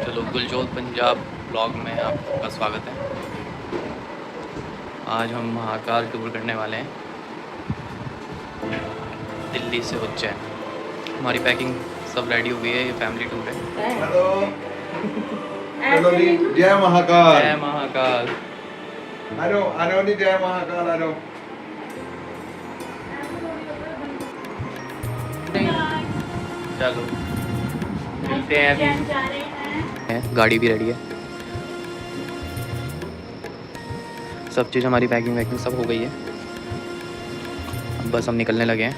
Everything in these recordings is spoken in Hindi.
चलो गुलजोत पंजाब ब्लॉग में आपका स्वागत है। आज हम महाकाल टूर करने वाले हैं, दिल्ली से उज्जैन। हमारी पैकिंग सब रेडी हुई है, ये फैमिली टूर है। हेलो चलो जी, जय महाकाल। जय महाकाल। आ जाओ जी, जय महाकाल आ जाओ। चलो मिलते हैं अभी। गाड़ी भी रेडी है, सब चीज़ हमारी पैकिंग वैकिंग सब हो गई है। अब बस हम निकलने लगे हैं।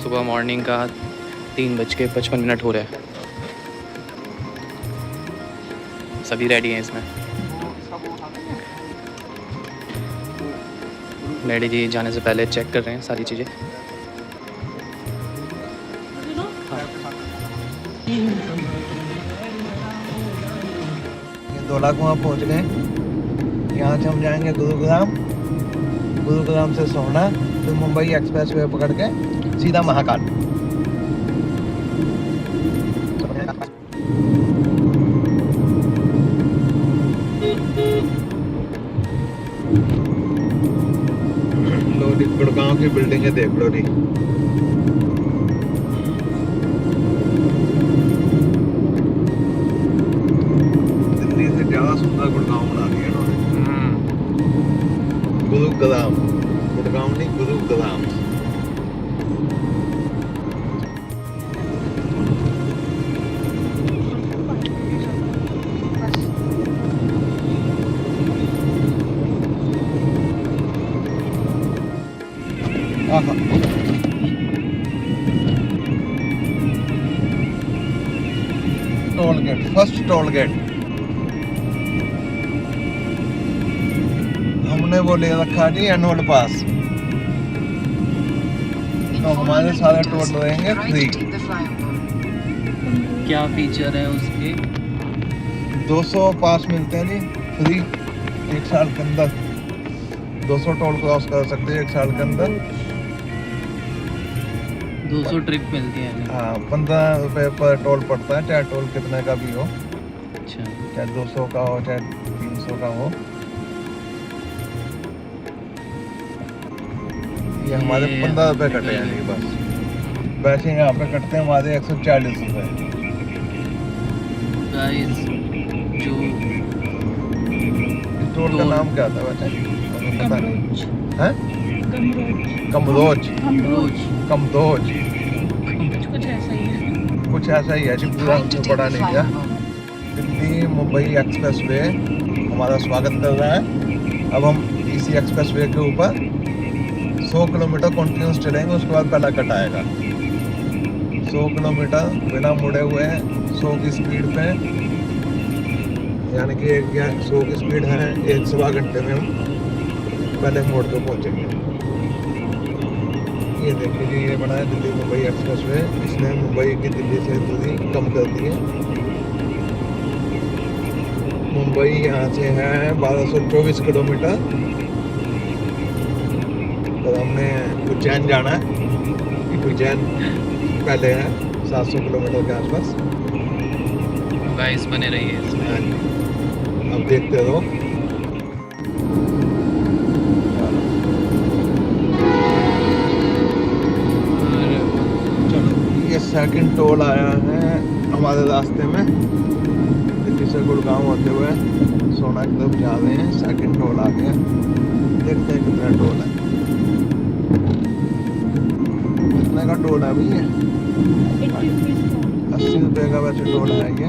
सुबह मॉर्निंग का 3:55 हो रहा है। सभी रेडी हैं इसमें। डैडी जी जाने से पहले चेक कर रहे हैं सारी चीज़ें। धौला कुआं पहुंच गए। यहाँ से हम जाएंगे गुरुग्राम से सोहना, फिर मुंबई एक्सप्रेस वे पकड़ के सीधा महाकाल। लो जी, गुड़गांव की बिल्डिंगें देख लो जी। दिल्ली से ज्यादा सुंदर गुड़गांव बना दिया इन्होंने। गुड़गांव नहीं, Gurugram. Toll gate, first toll gate. हमने वो ले रखा जी एनुअल पास, तो हमारे सारे टोल रहेंगे फ्री। क्या फीचर है उसके? 200 पास मिलते हैं जी फ्री एक साल के अंदर। 200 टोल क्रॉस कर सकते हैं एक साल के अंदर। 200 ट्रिप मिलती है। हाँ, 15 रुपए पर टोल पड़ता है, चाहे टोल कितने का भी हो। अच्छा, चाहे 200 का हो चाहे 300 का हो। ये हमारे 15 रुपए कटे हैं जी बस। वैसे यहाँ पे कटते हैं हमारे 140 रुपए। गाइस जो टोल का नाम क्या था वैसे? हमें पता नहीं है। कमरोज कुछ ऐसा ही है जी, पूरा हमको पता नहीं क्या। दिल्ली मुंबई एक्सप्रेस वे हमारा स्वागत कर रहा है। अब हम इसी एक्सप्रेस वे के ऊपर 100 किलोमीटर कंटिन्यूस चलेंगे, उसके बाद पहला कट आएगा। 100 किलोमीटर बिना मुड़े हुए 100 की स्पीड पे, यानी कि 100 की स्पीड है 1-1.25 घंटे में हम पहले मोड़ पे पहुंचेंगे। ये देखिए जी, ये बना है दिल्ली मुंबई एक्सप्रेस वे। इसने मुंबई की दिल्ली से दूरी कम कर दी है। मुंबई यहाँ से है 1224 किलोमीटर। तो हमने उज्जैन जाना है। उज्जैन पहले है 700 किलोमीटर के आसपास। गाइस बने रहिए इसमें। हाँ जी, अब देखते रहो। ये सेकंड टोल आया है हमारे रास्ते में। दिल्ली से गुड़गांव होते हुए सोना की तरफ जा रहे हैं। सेकंड टोल आ गया, देखते हैं कितना टोल है। कितने का टोल है अभी? ये 80 रुपये का वैसे टोल है ये,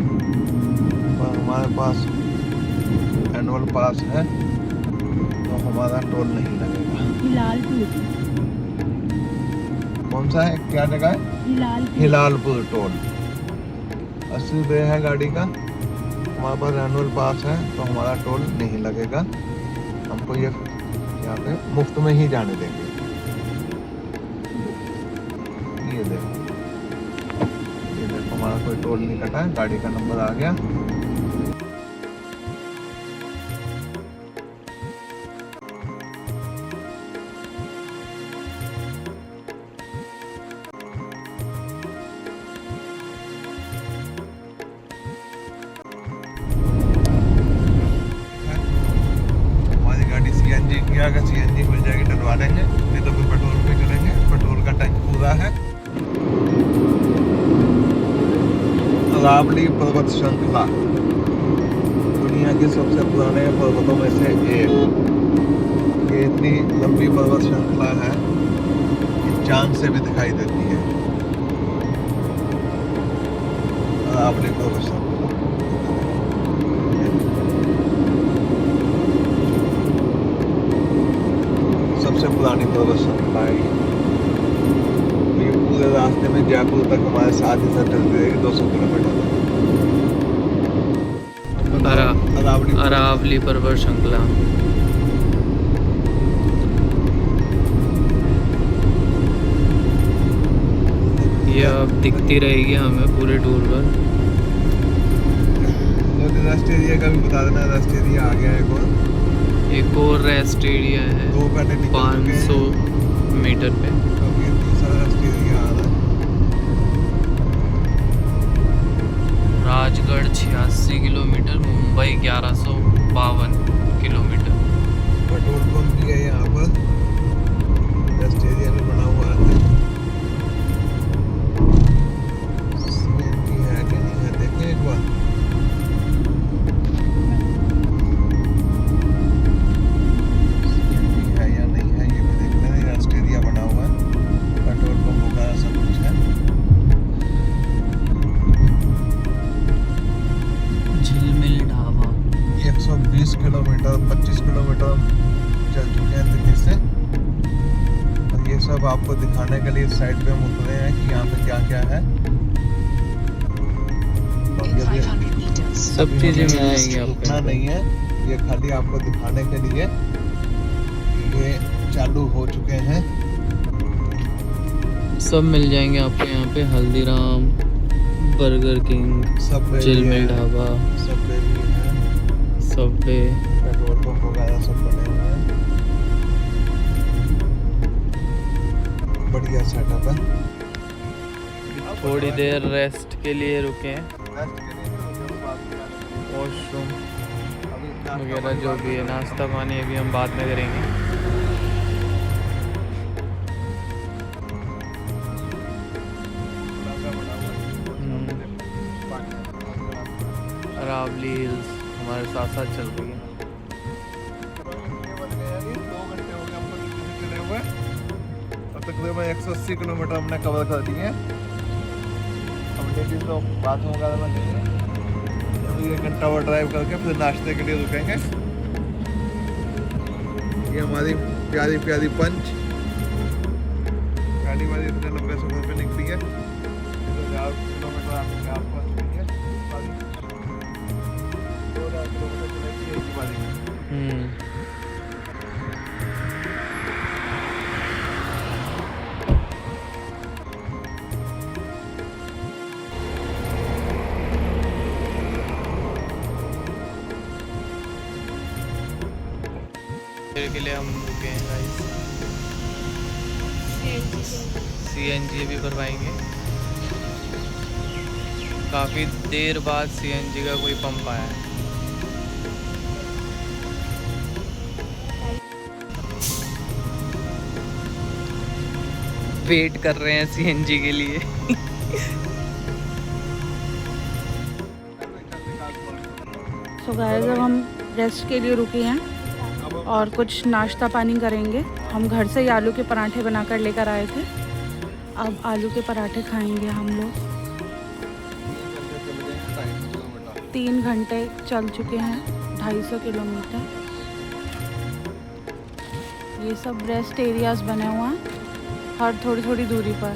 पर हमारे पास एनुअल पास है तो हमारा टोल नहीं लगेगा। कौन सा है, क्या जगह है? हिलालपुर टोल। 80 रुपये है गाड़ी का। हमारे पास एनुअल पास है तो हमारा टोल नहीं लगेगा। हमको ये यहाँ पे मुफ्त में ही जाने देंगे। ये देखो हमारा कोई टोल नहीं कटा है, गाड़ी का नंबर आ गया। देंगे, नहीं तो फिर पेट्रोल पे चलेंगे। पेट्रोल का टैंक पूरा है। अरावली पर्वत श्रृंखला दुनिया के सबसे पुराने पर्वतों में से एक। ये इतनी लंबी पर्वत श्रृंखला है कि चांद से भी दिखाई देती है। अरावली पर्वत श्रृंखला सबसे पुरानी पर्वत श्रृंखला है। ये पूरे रास्ते में जयपुर तक हमारे साथ ही साथ चलती रहेगी 200 किलोमीटर। अरावली पर्वत श्रृंखला। ये अब दिखती रहेगी हमें पूरे टूर पर। रेस्ट एरिया का भी बता देना। रेस्ट एरिया आ गया है एक और रेस्ट एरिया है 500 मीटर पे। अब ये तीसरा रेस्ट एरिया आ रहा है। Rajgarh 86 kilometre, Mumbai 1152 kilometre. Petrol pump भी है यहाँ पर, रेस्ट एरिया में बना हुआ है। सीएनजी है कि नहीं है देखें एक बार। सीएनजी है या नहीं है ये भी देख लें। रेस्ट एरिया बना हुआ है, पेट्रोल पंप वगैरह सब कुछ है। झिलमिल ढाबा। 120 किलोमीटर 25 किलोमीटर चल चुके हैं दिल्ली से। और ये सब आपको दिखाने के लिए इस साइड पे हम उतरे हैं कि यहाँ पे क्या क्या है। सब चीजें मिल जाएंगी आपको। रुकना नहीं है, ये खाली आपको दिखाने के लिए ये चालू हो चुके हैं। सब मिल जाएंगे आपको यहाँ पे। हल्दीराम, बर्गर किंग, झिलमिल ढाबा, सबवे भी है, सबवे, पेट्रोल पंप वगैरह सब बने हुए हैं। बढ़िया सेटअप है। थोड़ी देर रेस्ट के लिए रुके हैं। रेस्ट के लिए वॉशरूम वगैरह जो भी है, नाश्ता पानी अभी हम बाद में करेंगे। अरावली हिल्स हमारे साथ साथ चल रही है। 2 घंटे हो गए हमको दिल्ली से चले हुए और तकरीबन 180 किलोमीटर हमने कवर कर दिए। हम लेडीज लोग बाथरूम वगैरह में गए। अभी 1 घंटा और ड्राइव करके फिर नाश्ते के लिए रुकेंगे। ये हमारी प्यारी प्यारी पंच पहली बार इतने लंबे सफर पे निकली है। 1000 किलोमीटर आपके आसपास चली है। 2000 किलोमीटर चलेगी एक ही बारी में। के लिए हम रुके हैं गाइस। सीएनजी भी भरवाएंगे। काफ़ी देर बाद सीएनजी का कोई पंप आया है। वेट कर रहे हैं सीएनजी के लिए। तो गाइस अब हम रेस्ट के लिए रुके हैं और कुछ नाश्ता पानी करेंगे। हम घर से ही आलू के पराठे बनाकर लेकर आए थे। अब आलू के पराठे खाएंगे हम लोग। 3 घंटे चल चुके हैं, 250 किलोमीटर। ये सब रेस्ट एरियाज बने हुए हैं हर थोड़ी थोड़ी दूरी पर।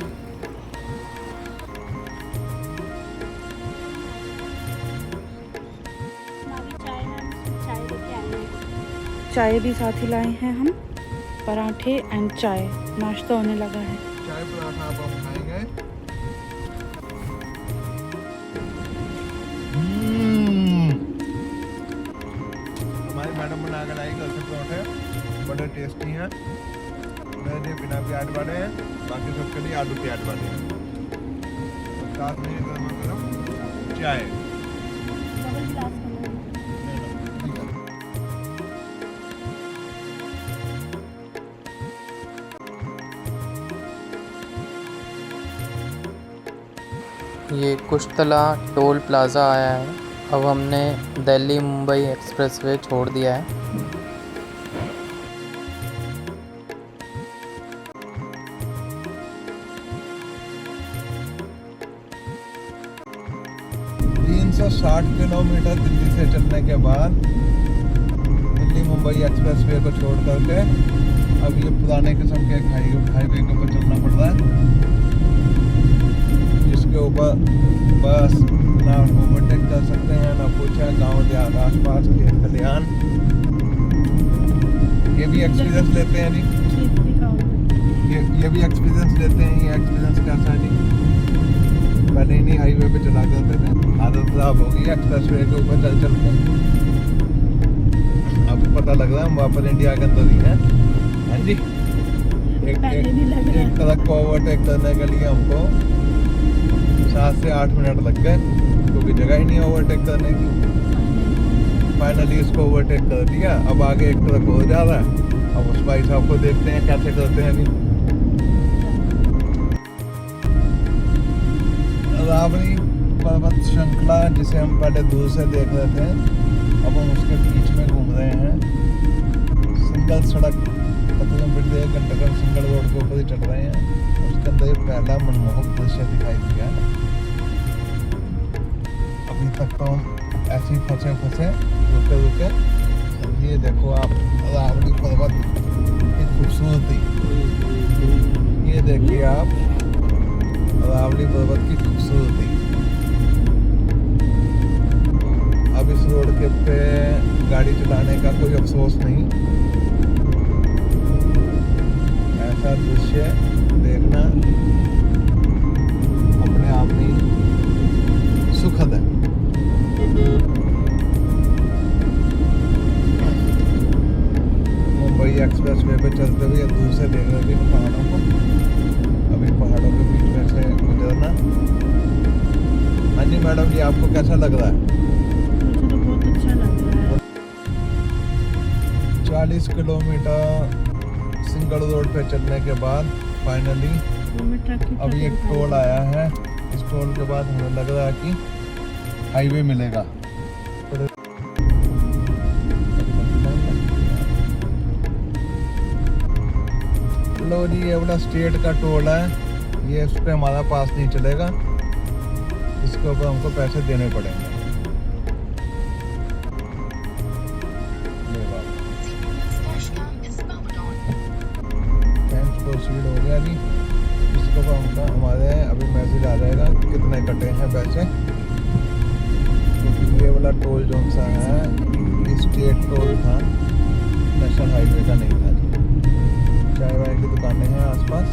चाय भी साथ ही लाए हैं हम, पराठे एंड चाय। नाश्ता होने लगा है। चाय पराठा अब हम खाएंगे। हमारी मैडम बना कर आई घर से पराठे, बड़े टेस्टी हैं। मैंने बिना प्याज वाले हैं, बाकी सबके लिए आलू प्याज वाले हैं। और साथ में गर्मा गर्म चाय। ये कुश्तला टोल प्लाज़ा आया है। अब हमने दिल्ली मुंबई एक्सप्रेसवे छोड़ दिया है। तो 60 किलोमीटर दिल्ली से चलने के बाद दिल्ली मुंबई एक्सप्रेसवे को छोड़ करके अब ये पुराने किस्म के हाईवे के ऊपर चलना पड़ रहा है, जिसके ऊपर बस ना ओवरटेक कर सकते हैं ना कुछ है। गाँव देहात आसपास खेत खलिहान, ये भी एक्सपीरियंस लेते हैं जी। ये भी एक्सपीरियंस लेते हैं। ये एक्सपीरियंस कैसा है जी? पहले इन्हीं हाईवे पे चला करते थे, आदत खराब हो गई एक्सप्रेसवे के ऊपर चल के। अब पता लग रहा है हम वापस इंडिया के अंदर ही हैं। हाँ जी, एक ट्रक को ओवरटेक करने के लिए हमको 7 से 8 मिनट लग गए, क्योंकि जगह ही नहीं ओवरटेक करने की। फाइनली इसको ओवरटेक कर दिया। अब आगे एक ट्रक हो जा रहा है। अब उस भाई साहब को देखते हैं कैसे करते हैं जी। अरावली पर्वत श्रृंखला जिसे हम पहले दूर से देख रहे थे, अब हम उसके बीच में घूम रहे हैं। सिंगल सड़क तकरीबन 1 घंटे का सिंगल रोड के ऊपर ही चल रहे हैं। उसके अंदर ये पहला मनमोहक दृश्य दिखाई दिया। अभी तक तो हम ऐसे ही फंसे रुके। ये देखो आप अरावली पर्वत की खूबसूरती, ये देखिए आप अरावली पर्वत की खूबसूरती। अब इस रोड के पे गाड़ी चलाने का कोई अफसोस नहीं। ऐसा दृश्य देखना अपने आप में सुखद है। मुंबई एक्सप्रेसवे पे चलते हुए दूर से देख रहे थे पहाड़ों को। अभी पहाड़ों के बीच में से गुजरना। हाँ जी मैडम जी, आपको कैसा लग रहा है? मुझे तो बहुत अच्छा लग रहा है। 40 किलोमीटर सिंगल रोड पे चलने के बाद फाइनली अभी एक टोल आया है। इस टोल के बाद हमें लग रहा है कि हाईवे मिलेगा। लो जी, ये वाला स्टेट का टोल है। ये उस पर हमारा पास नहीं चलेगा, इसके ऊपर हमको पैसे देने पड़ेंगे। प्रोसीड हो गया जी। इसके ऊपर हमका हमारे अभी मैसेज आ जाएगा कितने कटे हैं पैसे, क्योंकि ये वाला टोल जो सा है स्टेट टोल था, नेशनल हाईवे का नहीं था। चाय वाय की दुकानें हैं आसपास,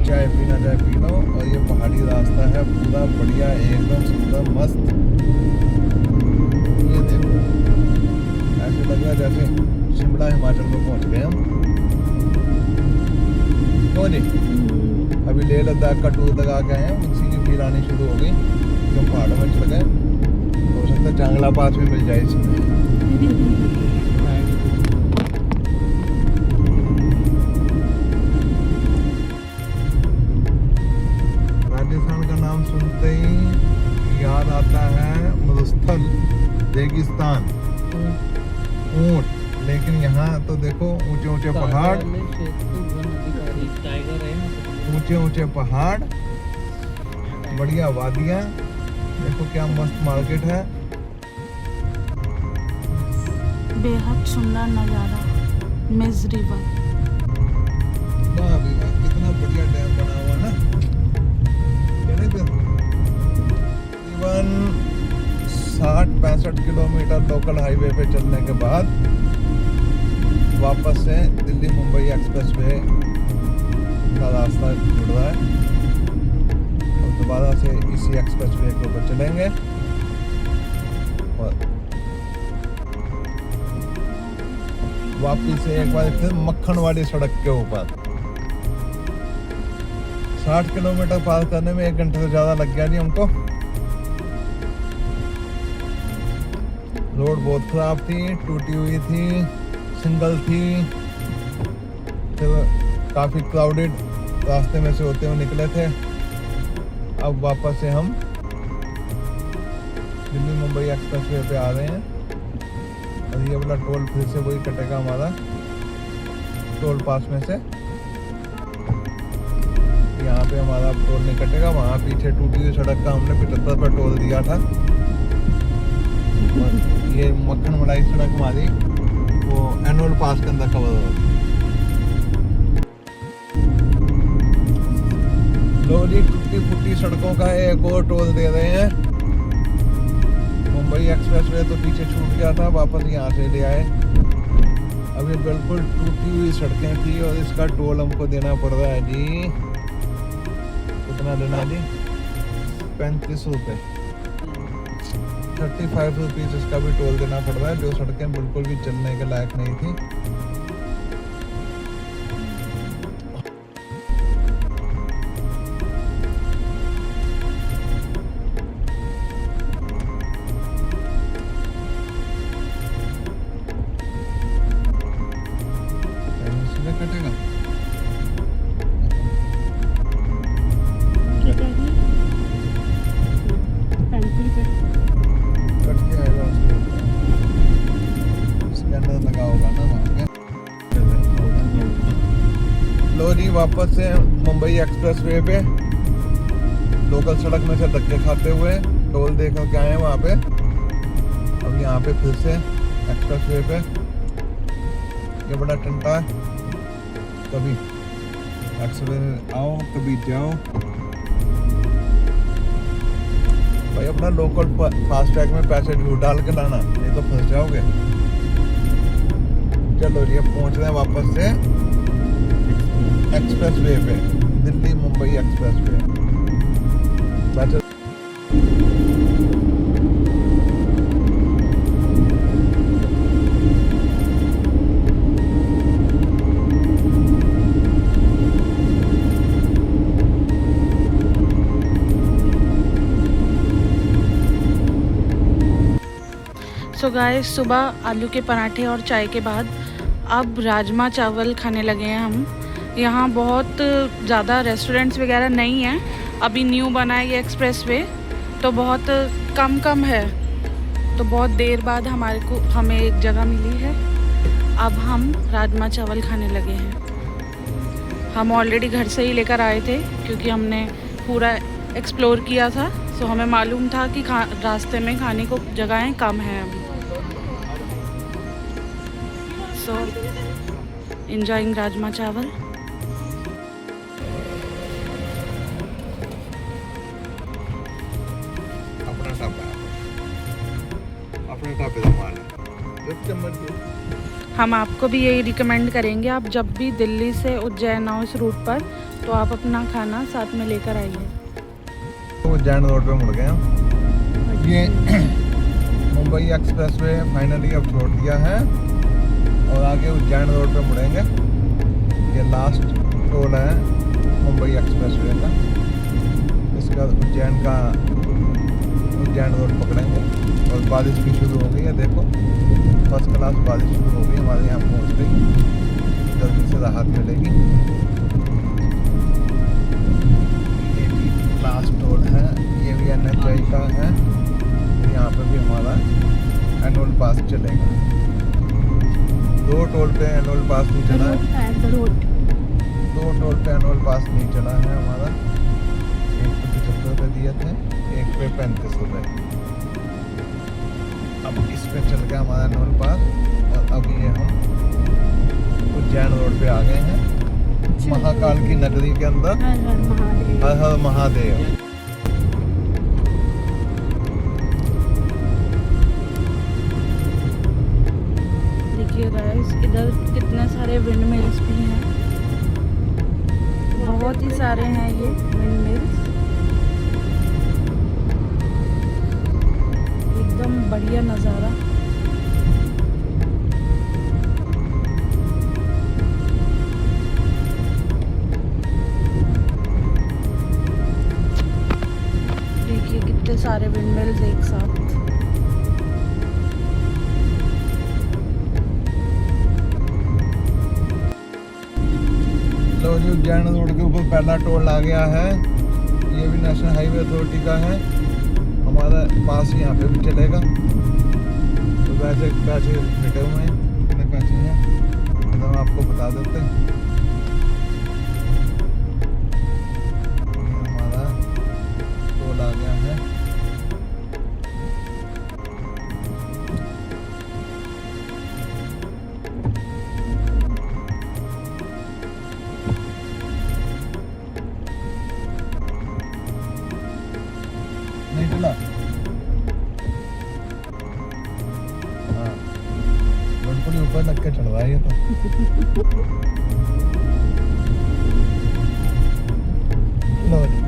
चाय पीना चाय पी लो। और ये पहाड़ी रास्ता है पूरा बढ़िया, एकदम सुंदर मस्त। ये देखो ऐसे लग रहा है जैसे शिमला हिमाचल में पहुंच गए हम। तो जी अभी लेह लद्दाख का टूर लगा के आए हैं, उसी की फील आनी शुरू हो गई। हम पहाड़ों में चल गए, हो सकता है चांगला पास भी मिल जाए इसमें। राजस्थान का नाम सुनते ही याद आता है मरुस्थल, रेगिस्तान, ऊंट। लेकिन यहाँ तो देखो ऊंचे ऊंचे पहाड़, ऊंचे ऊंचे पहाड़, बढ़िया वादियाँ। देखो क्या मस्त मार्केट है। बेहद सुंदर नज़ारा, मिज रिवर। वाह भी वाह, कितना बढ़िया डैम बना हुआ ना। तकरीबन 60-65 किलोमीटर लोकल हाईवे पे चलने के बाद वापस से दिल्ली मुंबई एक्सप्रेसवे का रास्ता जुड़ रहा है। और दोबारा से इसी एक्सप्रेसवे के ऊपर चलेंगे और वापस से एक बार फिर मक्खन वाली सड़क के ऊपर। 60 किलोमीटर पार करने में 1 घंटे से ज़्यादा लग गया जी हमको। रोड बहुत ख़राब थी, टूटी हुई थी, सिंगल थी, फिर काफ़ी क्राउडेड रास्ते में से होते हुए निकले थे। अब वापस से हम दिल्ली मुंबई एक्सप्रेसवे पे आ रहे हैं और ये वाला टोल फिर से वही कटेगा हमारा टोल पास में से। यहाँ पे हमारा अब टोल नहीं कटेगा, वहाँ पीछे टूटी हुई सड़क का हमने 75 पर टोल दिया था। और ये मक्खन मलाई सड़क हमारी वो एनुअल पास के अंदर कवर होगी। लोरी टूटी फूटी सड़कों का एक और टोल दे रहे हैं। मुंबई एक्सप्रेसवे तो पीछे छूट गया था, वापस यहाँ से ले आए। अब ये बिल्कुल टूटी हुई सड़कें थी और इसका टोल हमको देना पड़ रहा है जी। कितना देना है जी? 35 रुपये, 35 रुपीज़ इसका भी टोल देना पड़ रहा है, जो सड़कें बिल्कुल भी चलने के लायक नहीं थी। कटेगा कट के आएगा स्कैनर लगा होगा ना वहाँ पे। लो जी वापस से मुंबई एक्सप्रेसवे पे लोकल सड़क में से धक्के खाते हुए टोल दे कर के आए वहाँ पे। अब यहाँ पे फिर से एक्सप्रेसवे पे ये बड़ा टंटा है, कभी एक्सप्रेस आओ कभी जाओ। भाई अपना लोकल फास्टैग में पैसे झूठ डाल के लाना, नहीं तो फंस जाओगे। चलो जी अब पहुंच रहे हैं वापस से एक्सप्रेसवे पे, Delhi Mumbai expressway. So guys सुबह आलू के पराठे और चाय के बाद अब राजमा चावल खाने लगे हैं हम। यहाँ बहुत ज़्यादा रेस्टोरेंट्स वगैरह नहीं हैं, अभी न्यू बना है ये एक्सप्रेसवे, तो बहुत कम है। तो बहुत देर बाद हमें एक जगह मिली है, अब हम राजमा चावल खाने लगे हैं। हम ऑलरेडी घर से ही लेकर आए थे क्योंकि हमने पूरा एक्सप्लोर किया था, सो हमें मालूम था कि रास्ते में खाने को जगहें कम हैं अभी। सो enjoying राजमा चावल। हम आपको भी यही रिकमेंड करेंगे, आप जब भी दिल्ली से उज्जैन आओ इस रूट पर तो आप अपना खाना साथ में लेकर आइए। उज्जैन रोड पे मुड़ गए हम। ये मुंबई एक्सप्रेसवे फाइनली अब छोड़ दिया है और आगे उज्जैन रोड पे मुड़ेंगे। ये लास्ट टोल है मुंबई एक्सप्रेसवे का, इसका उज्जैन रोड पकड़ेंगे। और बारिश भी शुरू हो गई है, देखो फर्स्ट क्लास बारिश शुरू हो गई हमारे यहाँ पहुँच गई, जल्दी से राहत मिलेगी। ये भी लास्ट टोल है, ये भी NHI का है, यहाँ पे भी हमारा एनुअल पास चलेगा। 2 टोल पे एनुअल पास नहीं चला है, 2 टोल पे एनुअल पास नहीं चला है हमारा। एक पे 75 रुपये दिए थे, एक पे 35 रुपये। अब इस पे चल गया हमारा एनुअल पास और अब ये हम उज्जैन रोड पे आ गए हैं, महाकाल की नगरी के अंदर। हर हर महादेव। देखिए गाइस इधर कितने सारे विंड मिल्स भी हैं, बहुत ही सारे हैं ये विंड मिल्स, एकदम बढ़िया नज़ारा। देखिए कितने सारे विंड मिल्स एक साथ। लो जी उज्जैन रोड के ऊपर पहला टोल आ गया है, ये भी नेशनल हाईवे अथॉरिटी का है, हमारा पास ही यहाँ पे भी चलेगा। तो वैसे पैसे मिटे हुए हैं, कितने पैसे हैं तो हम आपको बता देते हैं। ये हमारा टोल आ गया है। नहीं चला, हाँ बिल्कुल ही ऊपर लग के चढ़ रहा है ये तो। लो जी।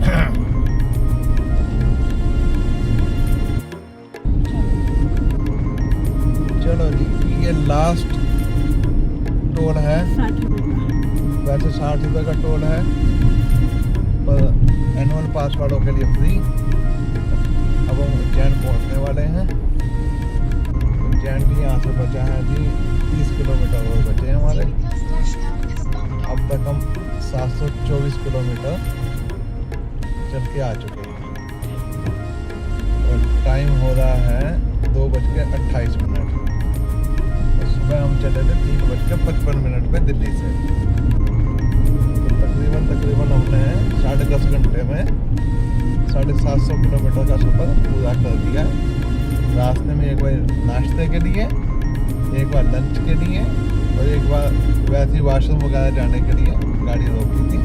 चलो जी, ये लास्ट टोल है। 60 रुपये का। वैसे 60 रुपये का टोल है, पर एनुअल पास वालों के लिए फ्री। अब हम उज्जैन पहुंचने वाले हैं। उज्जैन भी यहाँ से बचा है जी 30 किलोमीटर और बचे हैं हमारे। अब तक हम 724 किलोमीटर चल के आ चुके हैं और टाइम हो रहा है 2:28। और सुबह हम चले थे 3:55 पे दिल्ली से। तो तकरीबन हमने 10.5 घंटे में 750 किलोमीटर का सफ़र पूरा कर दिया। रास्ते में एक बार नाश्ते के लिए, एक बार लंच के लिए और एक बार वैसे ही वॉशरूम वगैरह जाने के लिए गाड़ी रोकी थी।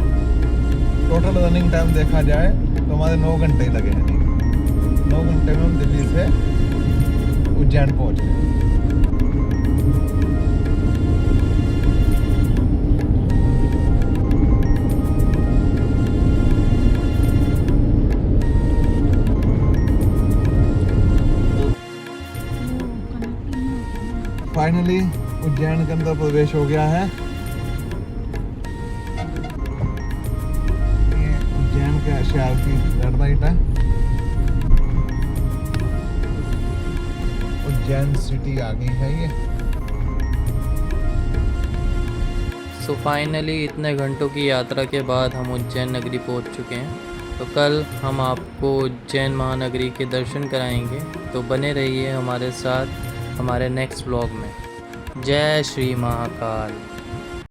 टोटल रनिंग टाइम देखा जाए तो हमारे 9 घंटे ही लगे हैं जी। 9 घंटे में हम दिल्ली से उज्जैन पहुँच गए। फाइनली उज्जैन के अंदर प्रवेश हो गया है। ये उज्जैन के शहर की रेड लाइट है। उज्जैन सिटी आ गई है ये। सो फाइनली इतने घंटों की यात्रा के बाद हम उज्जैन नगरी पहुंच चुके हैं। तो कल हम आपको उज्जैन महानगरी के दर्शन कराएंगे, तो बने रहिए हमारे साथ हमारे नेक्स्ट व्लॉग में। जय श्री महाकाल।